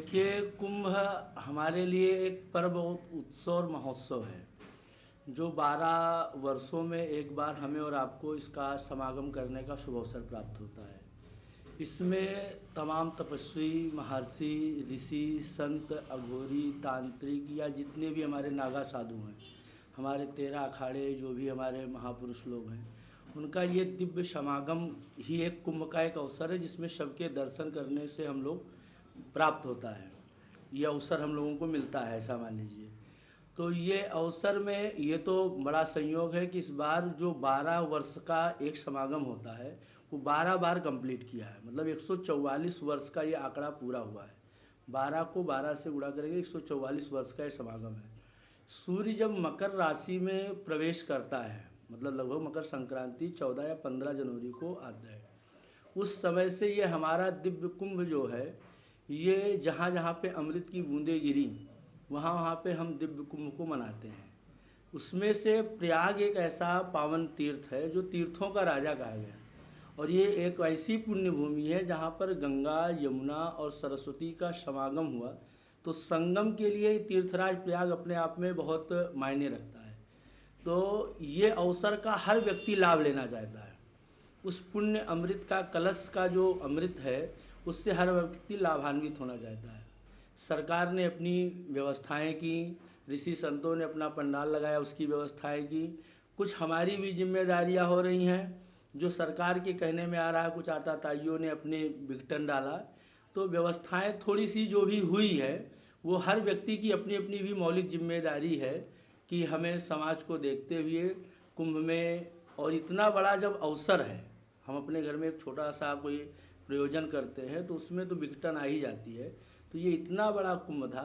देखिए, कुंभ हमारे लिए एक पर्व उत्सव और महोत्सव है जो 12 वर्षों में एक बार हमें और आपको इसका समागम करने का शुभ अवसर प्राप्त होता है। इसमें तमाम तपस्वी, महर्षि, ऋषि, संत, अघोरी, तांत्रिक या जितने भी हमारे नागा साधु हैं, हमारे 13 अखाड़े जो भी हमारे महापुरुष लोग हैं, उनका ये दिव्य समागम ही एक कुंभ का एक अवसर है जिसमें सबके दर्शन करने से हम लोग प्राप्त होता है। ये अवसर हम लोगों को मिलता है, ऐसा मान लीजिए। तो ये अवसर में ये तो बड़ा संयोग है कि इस बार जो 12 वर्ष का एक समागम होता है वो 12 बार कंप्लीट किया है। मतलब 144 वर्ष का ये आंकड़ा पूरा हुआ है। 12 को 12 से गुणा करेंगे 144 वर्ष का ये समागम है। सूर्य जब मकर राशि में प्रवेश करता है, मतलब लगभग मकर संक्रांति 14 या 15 जनवरी को आता है, उस समय से ये हमारा दिव्य कुंभ जो है, ये जहाँ जहाँ पे अमृत की बूंदें गिरी वहाँ वहाँ पे हम दिव्य कुंभ को मनाते हैं। उसमें से प्रयाग एक ऐसा पावन तीर्थ है जो तीर्थों का राजा कहा गया, और ये एक ऐसी पुण्य भूमि है जहाँ पर गंगा, यमुना और सरस्वती का समागम हुआ। तो संगम के लिए तीर्थराज प्रयाग अपने आप में बहुत मायने रखता है। तो ये अवसर का हर व्यक्ति लाभ लेना चाहता है। उस पुण्य अमृत का कलश का जो अमृत है उससे हर व्यक्ति लाभान्वित होना चाहता है। सरकार ने अपनी व्यवस्थाएं की, ऋषि संतों ने अपना पंडाल लगाया, उसकी व्यवस्थाएं की। कुछ हमारी भी जिम्मेदारियां हो रही हैं जो सरकार के कहने में आ रहा है, कुछ आताताइयों ने अपने विघटन डाला। तो व्यवस्थाएं थोड़ी सी जो भी हुई है वो हर व्यक्ति की अपनी अपनी भी मौलिक जिम्मेदारी है कि हमें समाज को देखते हुए कुंभ में, और इतना बड़ा जब अवसर है, हम अपने घर में एक छोटा सा कोई प्रयोजन करते हैं तो उसमें तो विघटन आ ही जाती है। तो ये इतना बड़ा कुंभ था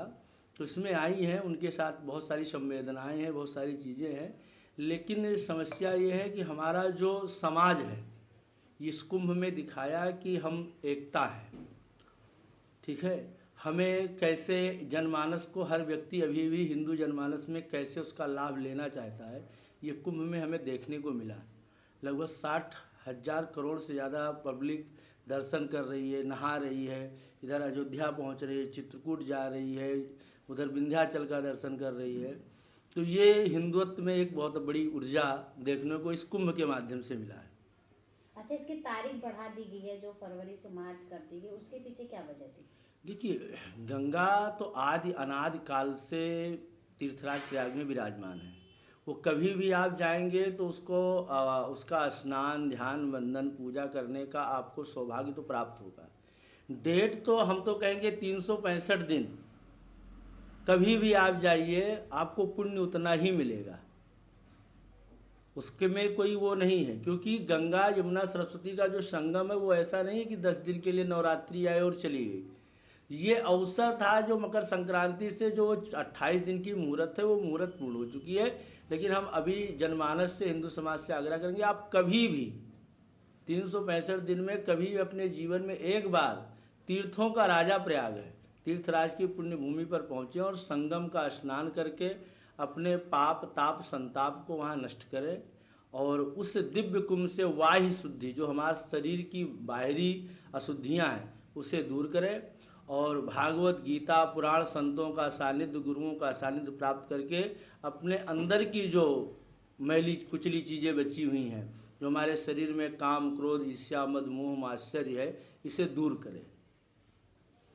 तो इसमें आई हैं, उनके साथ बहुत सारी संवेदनाएं हैं, बहुत सारी चीज़ें हैं। लेकिन समस्या ये है कि हमारा जो समाज है इस कुंभ में दिखाया कि हम एकता हैं। ठीक है, हमें कैसे जनमानस को, हर व्यक्ति अभी भी हिंदू जनमानस में कैसे उसका लाभ लेना चाहता है, ये कुंभ में हमें देखने को मिला। लगभग 60,000 करोड़ से ज़्यादा पब्लिक दर्शन कर रही है, नहा रही है, इधर अयोध्या पहुंच रही है, चित्रकूट जा रही है, उधर विंध्याचल का दर्शन कर रही है। तो ये हिंदुत्व में एक बहुत बड़ी ऊर्जा देखने को इस कुंभ के माध्यम से मिला है। अच्छा, इसकी तारीख बढ़ा दी गई है जो फरवरी से मार्च कर दी गई, उसके पीछे क्या वजह थी? देखिए, गंगा तो आदि अनादि काल से तीर्थराज प्रयाग में विराजमान है। वो कभी भी आप जाएंगे तो उसका स्नान, ध्यान, वंदन, पूजा करने का आपको सौभाग्य तो प्राप्त होगा। डेट तो हम तो कहेंगे 365 दिन कभी भी आप जाइए आपको पुण्य उतना ही मिलेगा, उसके में कोई वो नहीं है। क्योंकि गंगा, यमुना, सरस्वती का जो संगम है वो ऐसा नहीं है कि 10 दिन के लिए नवरात्रि आए और चली गई। ये अवसर था जो मकर संक्रांति से जो 28 दिन की मुहूर्त है वो मुहूर्त पूर्ण हो चुकी है। लेकिन हम अभी जनमानस से, हिंदू समाज से आग्रह करेंगे, आप कभी भी 365 दिन में कभी भी अपने जीवन में एक बार, तीर्थों का राजा प्रयाग है, तीर्थराज की पुण्य भूमि पर पहुँचें और संगम का स्नान करके अपने पाप, ताप, संताप को वहाँ नष्ट करें और उस दिव्य कुंभ से वाह्य शुद्धि, जो हमारे शरीर की बाहरी अशुद्धियाँ हैं, उसे दूर करें और भागवत गीता, पुराण, संतों का सानिध्य, गुरुओं का सानिध्य प्राप्त करके अपने अंदर की जो मैली कुचली चीज़ें बची हुई हैं, जो हमारे शरीर में काम, क्रोध, ईर्ष्या, मद, मोह, मात्सर्य है, इसे दूर करें।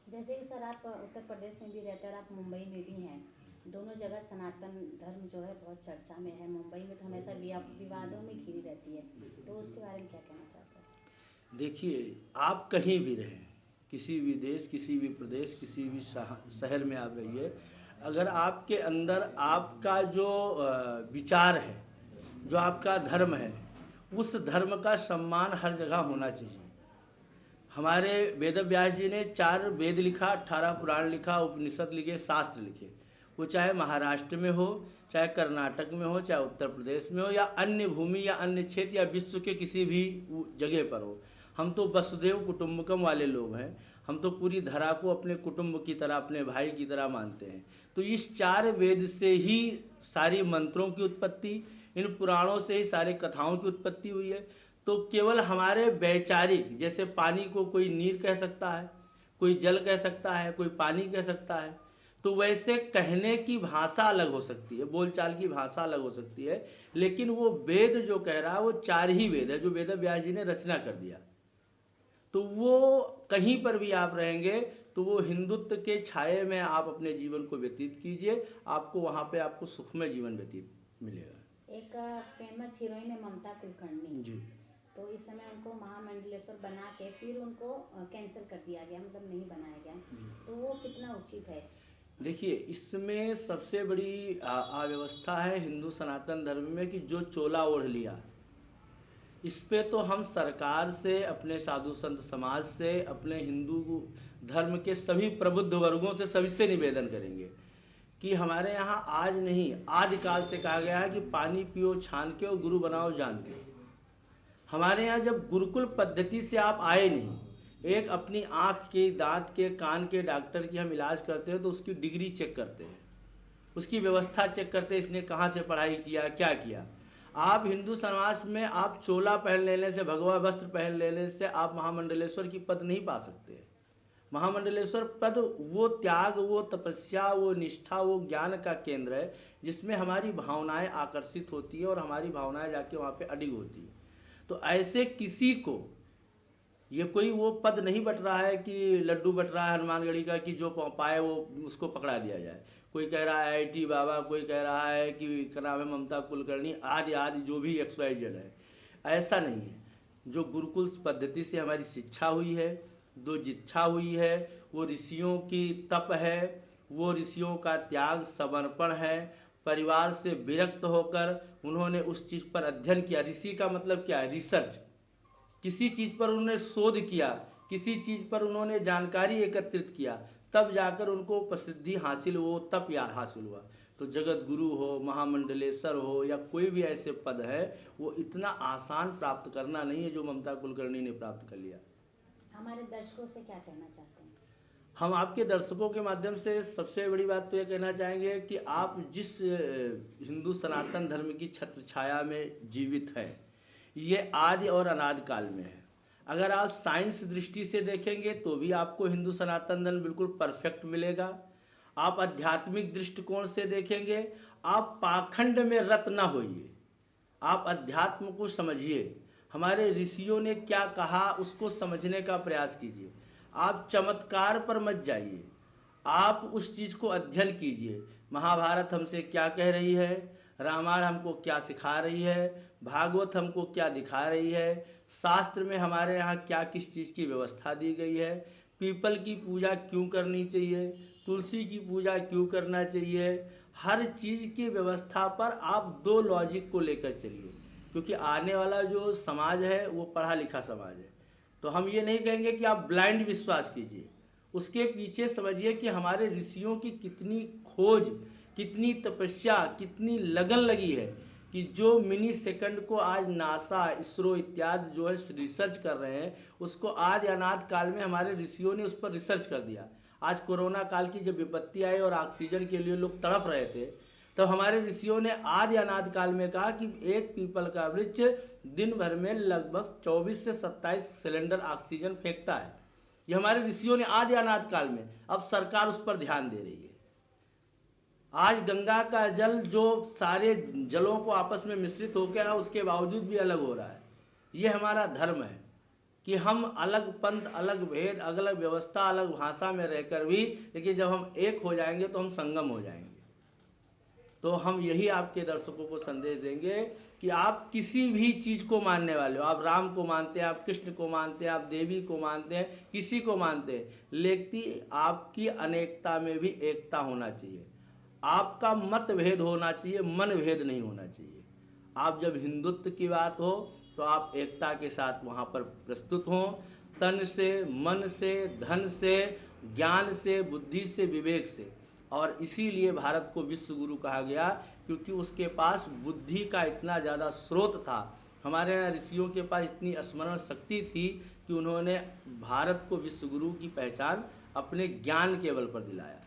जैसे कि सर, आप उत्तर प्रदेश में भी रहते हैं और आप मुंबई में भी हैं, दोनों जगह सनातन धर्म जो है बहुत चर्चा में है। मुंबई में तो हमेशा विवादों में घिरी रहती है, तो उसके बारे में क्या कहना चाहते हैं? देखिए, आप कहीं भी रहें, किसी भी देश, किसी भी प्रदेश, किसी भी शहर में आप रहिए, अगर आपके अंदर आपका जो विचार है, जो आपका धर्म है, उस धर्म का सम्मान हर जगह होना चाहिए। हमारे वेद व्यास जी ने 4 वेद लिखा, 18 पुराण लिखा, उपनिषद लिखे, शास्त्र लिखे। वो चाहे महाराष्ट्र में हो, चाहे कर्नाटक में हो, चाहे उत्तर प्रदेश में हो, या अन्य भूमि या अन्य क्षेत्र या विश्व के किसी भी जगह पर हो। हम तो वसुदेव कुटुंबकम वाले लोग हैं। हम तो पूरी धरा को अपने कुटुंब की तरह, अपने भाई की तरह मानते हैं। तो इस 4 वेद से ही सारी मंत्रों की उत्पत्ति, इन पुराणों से ही सारे कथाओं की उत्पत्ति हुई है। तो केवल हमारे वैचारिक, जैसे पानी को कोई नीर कह सकता है, कोई जल कह सकता है, कोई पानी कह सकता है। तो वैसे कहने की भाषा अलग हो सकती है, बोलचाल की भाषा अलग हो सकती है, लेकिन वो वेद जो कह रहा है वो 4 ही वेद है जो वेद व्यास जी ने रचना कर दिया। तो वो कहीं पर भी आप रहेंगे तो वो हिंदुत्व के छाये में आप अपने जीवन को व्यतीत कीजिए, आपको वहाँ पे आपको सुखमय जीवन व्यतीत मिलेगा। एक फेमस हीरोइन है ममता कुलकर्णी जी। तो इस समय उनको महामंडलेश्वर बना के फिर उनको कैंसिल कर दिया गया, मतलब नहीं बनाया गया, तो वो कितना उचित है? देखिए, इसमें सबसे बड़ी अव्यवस्था है हिंदू सनातन धर्म में कि जो चोला ओढ़ लिया, इस पे तो हम सरकार से, अपने साधु संत समाज से, अपने हिंदू धर्म के सभी प्रबुद्ध वर्गों से, सभी से निवेदन करेंगे कि हमारे यहाँ आज नहीं, आदिकाल से कहा गया है कि पानी पियो छान के और गुरु बनाओ जान के। हमारे यहाँ जब गुरुकुल पद्धति से आप आए नहीं, एक अपनी आँख के, दांत के, कान के डॉक्टर की हम इलाज करते हैं तो उसकी डिग्री चेक करते हैं, उसकी व्यवस्था चेक करते हैं, इसने कहाँ से पढ़ाई किया, क्या किया। आप हिंदू समाज में आप चोला पहन लेने से, भगवा वस्त्र पहन लेने से आप महामंडलेश्वर की पद नहीं पा सकते। महामंडलेश्वर पद वो त्याग, वो तपस्या, वो निष्ठा, वो ज्ञान का केंद्र है जिसमें हमारी भावनाएं आकर्षित होती है और हमारी भावनाएं जाके वहाँ पे अडिग होती है। तो ऐसे किसी को ये कोई वो पद नहीं बट रहा है कि लड्डू बट रहा है हनुमानगढ़ी का कि जो पाए वो उसको पकड़ा दिया जाए। कोई कह रहा है IIT बाबा, कोई कह रहा है कि क्या नाम है ममता कुलकर्णी, आदि आदि जो भी XYZ है। ऐसा नहीं है। जो गुरुकुल पद्धति से हमारी शिक्षा हुई है, जो जिच्छा हुई है, वो ऋषियों की तप है, वो ऋषियों का त्याग समर्पण है। परिवार से विरक्त होकर उन्होंने उस चीज़ पर अध्ययन किया। ऋषि का मतलब क्या है? रिसर्च। किसी चीज़ पर उन्होंने शोध किया, किसी चीज़ पर उन्होंने जानकारी एकत्रित किया, तब जाकर उनको प्रसिद्धि हासिल हो, तप या हासिल हुआ। तो जगत गुरु हो, महामंडलेश्वर हो या कोई भी ऐसे पद है, वो इतना आसान प्राप्त करना नहीं है जो ममता कुलकर्णी ने प्राप्त कर लिया। हमारे दर्शकों से क्या कहना चाहते हैं? हम आपके दर्शकों के माध्यम से सबसे बड़ी बात तो ये कहना चाहेंगे कि आप जिस हिंदू सनातन धर्म की छत्र छाया में जीवित हैं, ये आदि और अनादि काल में है। अगर आप साइंस दृष्टि से देखेंगे तो भी आपको हिंदू सनातन धर्म बिल्कुल परफेक्ट मिलेगा। आप आध्यात्मिक दृष्टिकोण से देखेंगे, आप पाखंड में रत न होइए, आप अध्यात्म को समझिए। हमारे ऋषियों ने क्या कहा उसको समझने का प्रयास कीजिए। आप चमत्कार पर मत जाइए, आप उस चीज़ को अध्ययन कीजिए। महाभारत हमसे क्या कह रही है, रामायण हमको क्या सिखा रही है, भागवत हमको क्या दिखा रही है, शास्त्र में हमारे यहाँ क्या किस चीज़ की व्यवस्था दी गई है, पीपल की पूजा क्यों करनी चाहिए, तुलसी की पूजा क्यों करना चाहिए। हर चीज़ की व्यवस्था पर आप 2 लॉजिक को लेकर चलिए, क्योंकि आने वाला जो समाज है वो पढ़ा लिखा समाज है। तो हम ये नहीं कहेंगे कि आप ब्लाइंड विश्वास कीजिए, उसके पीछे समझिए कि हमारे ऋषियों की कितनी खोज, कितनी तपस्या, कितनी लगन लगी है कि जो मिनी सेकंड को आज नासा, इसरो इत्यादि जो है रिसर्च कर रहे हैं, उसको आदि अनादि काल में हमारे ऋषियों ने उस पर रिसर्च कर दिया। आज कोरोना काल की जब विपत्ति आई और ऑक्सीजन के लिए लोग तड़प रहे थे, तो हमारे ऋषियों ने आदि अनादि काल में कहा कि एक पीपल का वृक्ष दिन भर में लगभग 24 से 27 सिलेंडर ऑक्सीजन फेंकता है। ये हमारे ऋषियों ने आदि अनादि काल में, अब सरकार उस पर ध्यान दे रही है। आज गंगा का जल जो सारे जलों को आपस में मिश्रित हो गया, उसके बावजूद भी अलग हो रहा है। ये हमारा धर्म है कि हम अलग पंथ, अलग भेद, अलग व्यवस्था, अलग भाषा में रहकर भी, लेकिन जब हम एक हो जाएंगे तो हम संगम हो जाएंगे। तो हम यही आपके दर्शकों को संदेश देंगे कि आप किसी भी चीज़ को मानने वाले हो, आप राम को मानते हैं, आप कृष्ण को मानते हैं, आप देवी को मानते हैं, किसी को मानते हैं, लेकिन आपकी अनेकता में भी एकता होना चाहिए। आपका मतभेद होना चाहिए, मन भेद नहीं होना चाहिए। आप जब हिंदुत्व की बात हो तो आप एकता के साथ वहाँ पर प्रस्तुत हों, तन से, मन से, धन से, ज्ञान से, बुद्धि से, विवेक से। और इसीलिए भारत को विश्व गुरु कहा गया, क्योंकि उसके पास बुद्धि का इतना ज़्यादा स्रोत था। हमारे यहाँ ऋषियों के पास इतनी स्मरण शक्ति थी कि उन्होंने भारत को विश्व गुरु की पहचान अपने ज्ञान के बल पर दिलाया।